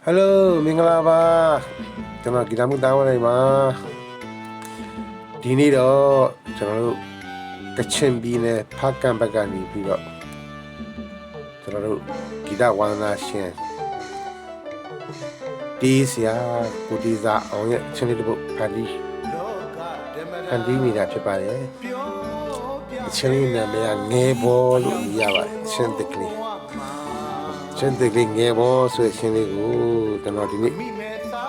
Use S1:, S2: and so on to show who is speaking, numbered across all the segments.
S1: Hello မင်္ဂလာပါကျွန်တော်ဂီတာမှုတားဝင်လိုက်ပါဒီနေ့တော့ကျွန်တော်တို့ကချင်ပြည်နယ်ဖားကန့်ဘက်ကနေပြီးတော့ကျွန်တော်တို့ဂီတဝန္ဒနာရှင်တီးစရာကိုတီးစာအောင်ရဲ့ချင်းလေးတစ်ပုဒ်ဖန်တီးနေတာဖြစ်ပါတယ်အချင်းလေးနာမည်ကငယ်ဘောလို့ရပါတယ်ချင်းတကလေးချင်းတကလေးငယ်ဘောဆိုတဲ့ချင်းလေးကိုကျွန်တော်ဒီနေ့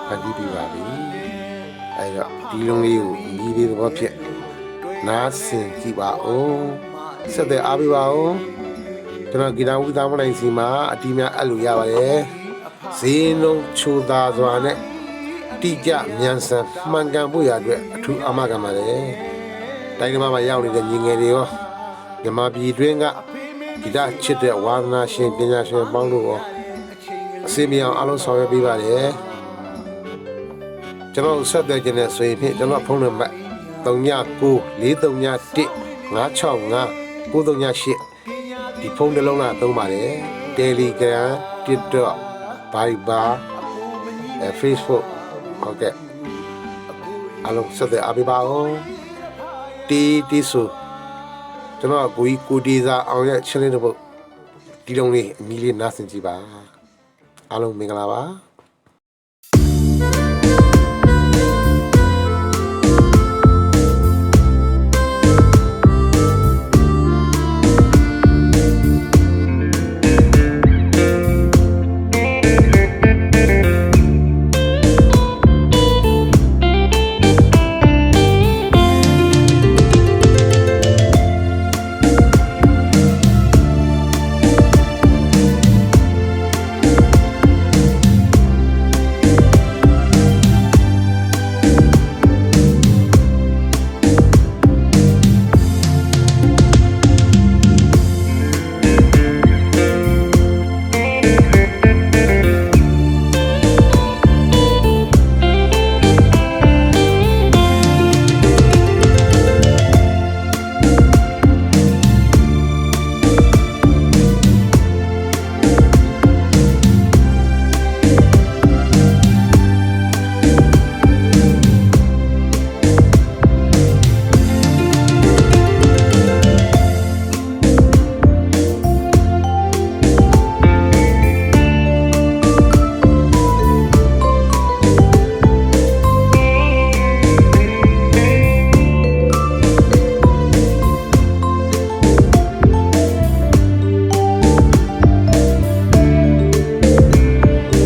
S1: ဖန်တီးပြပါပြီအဲ့တော့ဒီလုံးလေးကိုညီလေးသဘောဖြစ်နားဆင်ကြည့်ပါဦးဆက်တဲ့အားပေးပါဦးကျွန်တော်ဂီတာဝူသားမနိုင်စီမှာအတီးများအဲ့လိုရပါတယ်ဈေးလုံးချိုသာစွာနဲ့တိကျမြန်ဆန်မှန်ကန်ဖို့ရအတွက်အထူးအာမခံပါတယ်တိုင်းကမှာရောက်နေတဲ့ညီငယ်တွေရောမြန်မာပြည်တွင်းကဂီတချစ်တဲ့ဝါသနာရှင်ပညာရှင်ပေါင်းတို့ရောအစီအမံအားလုံးဆောင်ရွက်ပေးပါတယ်ကျွန်တော်ဆက်တဲ့ကျင်းနဲ့ဆိုရင်ဖြင့်ကျွန်တော်ဖုန်းနံပါတ်39943565938938ဒီဖုန်းတစ်လုံးလားသုံးပါတယ် Telegram TikTok Viber Facebook ဟုတ်ကဲ့အားလုံးဆက်တဲ့အားပေးပါဦးတီဆိုကျွန်တော်ကိုတီစာအောင်ရဲ့ချင်းလေးတစ်ပုဒ်ဒီလုံးလေးအမီလေးနားဆင်ကြည့်ပါအားလုံးမင်္ဂလာပါ